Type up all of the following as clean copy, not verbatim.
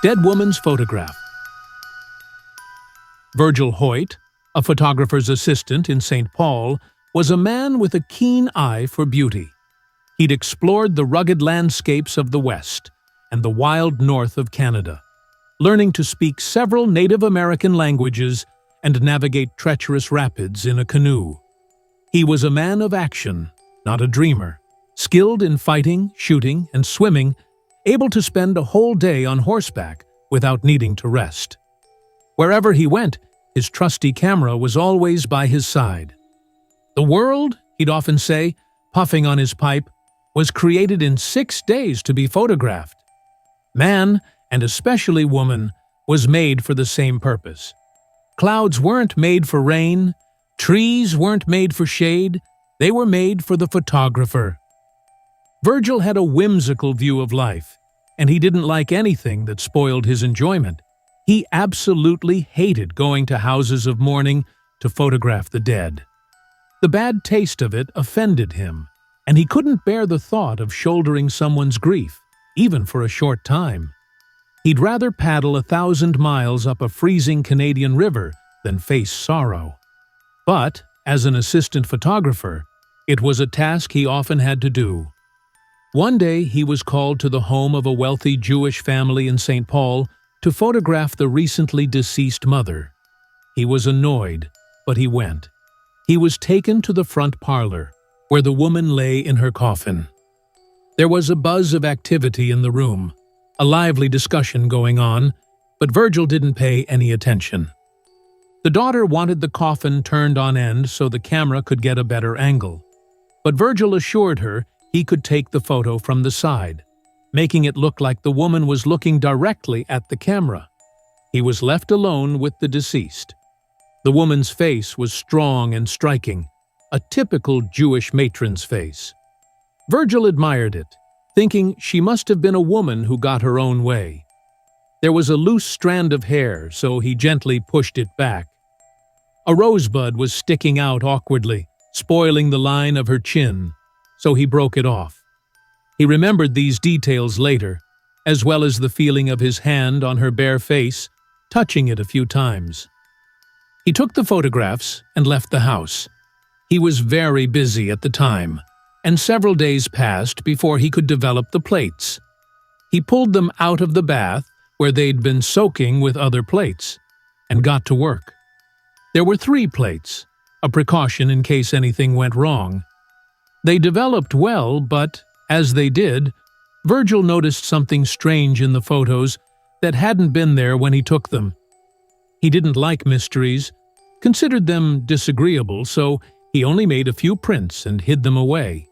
Dead Woman's Photograph. Virgil Hoyt, a photographer's assistant in St. Paul, was a man with a keen eye for beauty. He'd explored the rugged landscapes of the West and the wild north of Canada, learning to speak several Native American languages and navigate treacherous rapids in a canoe. He was a man of action, not a dreamer, skilled in fighting, shooting, and swimming, able to spend a whole day on horseback without needing to rest. Wherever he went, his trusty camera was always by his side. The world, he'd often say, puffing on his pipe, was created in 6 days to be photographed. Man, and especially woman, was made for the same purpose. Clouds weren't made for rain, trees weren't made for shade, they were made for the photographer. Virgil had a whimsical view of life, and he didn't like anything that spoiled his enjoyment. He absolutely hated going to houses of mourning to photograph the dead. The bad taste of it offended him, and he couldn't bear the thought of shouldering someone's grief, even for a short time. He'd rather paddle 1,000 miles up a freezing Canadian river than face sorrow. But, as an assistant photographer, it was a task he often had to do. One day he was called to the home of a wealthy Jewish family in St. Paul to photograph the recently deceased mother. He was annoyed, but he went. He was taken to the front parlor, where the woman lay in her coffin. There was a buzz of activity in the room, a lively discussion going on, but Virgil didn't pay any attention. The daughter wanted the coffin turned on end so the camera could get a better angle, but Virgil assured her he could take the photo from the side, making it look like the woman was looking directly at the camera. He was left alone with the deceased. The woman's face was strong and striking, a typical Jewish matron's face. Virgil admired it, thinking she must have been a woman who got her own way. There was a loose strand of hair, so he gently pushed it back. A rosebud was sticking out awkwardly, spoiling the line of her chin, so he broke it off. He remembered these details later, as well as the feeling of his hand on her bare face, touching it a few times. He took the photographs and left the house. He was very busy at the time, and several days passed before he could develop the plates. He pulled them out of the bath, where they'd been soaking with other plates, and got to work. There were 3 plates, a precaution in case anything went wrong. They developed well, but, as they did, Virgil noticed something strange in the photos that hadn't been there when he took them. He didn't like mysteries, considered them disagreeable, so he only made a few prints and hid them away.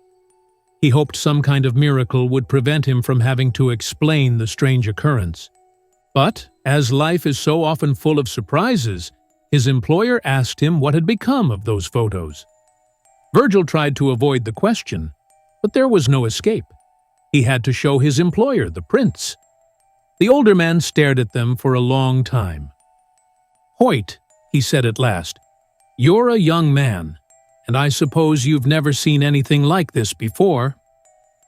He hoped some kind of miracle would prevent him from having to explain the strange occurrence. But, as life is so often full of surprises, his employer asked him what had become of those photos. Virgil tried to avoid the question, but there was no escape. He had to show his employer the prints. The older man stared at them for a long time. "Hoyt," he said at last, "you're a young man, and I suppose you've never seen anything like this before.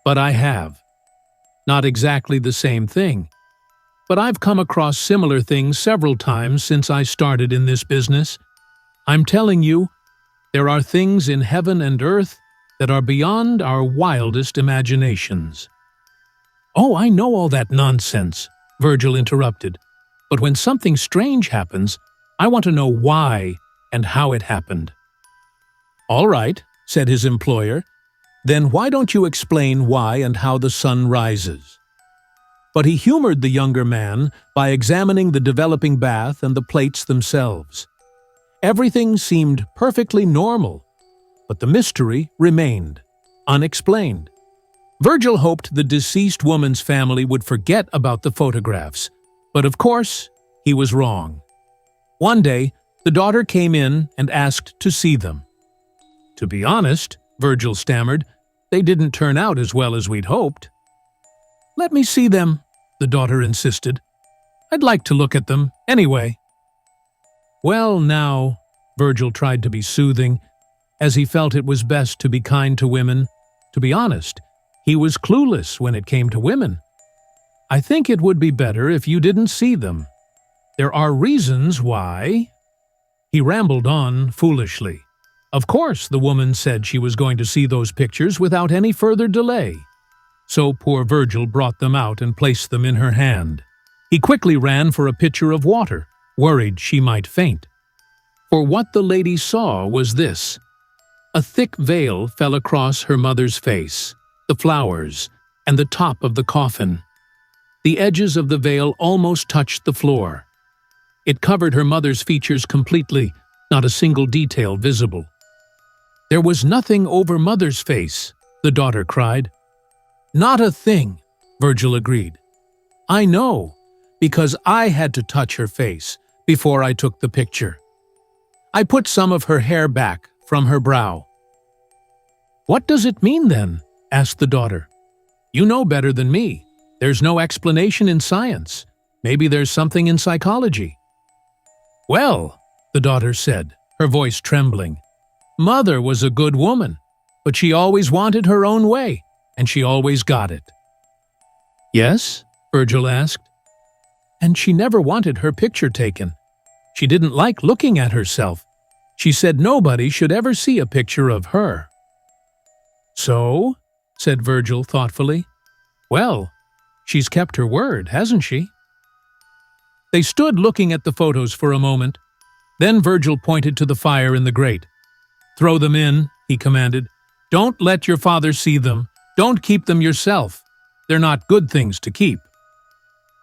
But I have. Not exactly the same thing, but I've come across similar things several times since I started in this business. I'm telling you, there are things in heaven and earth that are beyond our wildest imaginations." "Oh, I know all that nonsense," Virgil interrupted. "But when something strange happens, I want to know why and how it happened." "All right," said his employer. "Then why don't you explain why and how the sun rises?" But he humored the younger man by examining the developing bath and the plates themselves. Everything seemed perfectly normal, but the mystery remained, unexplained. Virgil hoped the deceased woman's family would forget about the photographs, but of course, he was wrong. One day, the daughter came in and asked to see them. "To be honest," Virgil stammered, "they didn't turn out as well as we'd hoped." "Let me see them," the daughter insisted. "I'd like to look at them, anyway." "Well, now," Virgil tried to be soothing, as he felt it was best to be kind to women. To be honest, he was clueless when it came to women. I think it would be better if you didn't see them. There are reasons why." He rambled on foolishly. Of course, the woman said she was going to see those pictures without any further delay. So poor Virgil brought them out and placed them in her hand. He quickly ran for a pitcher of water, worried she might faint. For what the lady saw was this. A thick veil fell across her mother's face, the flowers, and the top of the coffin. The edges of the veil almost touched the floor. It covered her mother's features completely, not a single detail visible. "There was nothing over Mother's face," the daughter cried. "Not a thing," Virgil agreed. "I know, because I had to touch her face before I took the picture. I put some of her hair back from her brow." "What does it mean then?" asked the daughter. "You know better than me. There's no explanation in science. Maybe there's something in psychology." "Well," the daughter said, her voice trembling, "Mother was a good woman, but she always wanted her own way, and she always got it." "Yes?" Virgil asked. "And she never wanted her picture taken. She didn't like looking at herself. She said nobody should ever see a picture of her." "So?" said Virgil thoughtfully. "Well, she's kept her word, hasn't she?" They stood looking at the photos for a moment. Then Virgil pointed to the fire in the grate. "Throw them in," he commanded. "Don't let your father see them. Don't keep them yourself. They're not good things to keep."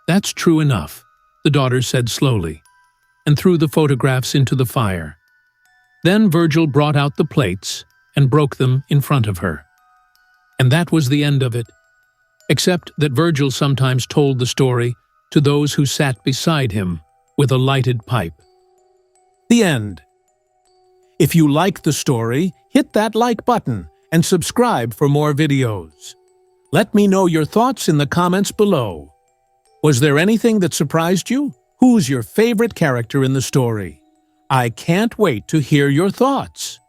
"That's true enough," the daughter said slowly, and threw the photographs into the fire. Then Virgil brought out the plates and broke them in front of her. And that was the end of it, except that Virgil sometimes told the story to those who sat beside him with a lighted pipe. The end. If you like the story, hit that like button and subscribe for more videos. Let me know your thoughts in the comments below. Was there anything that surprised you? Who's your favorite character in the story? I can't wait to hear your thoughts.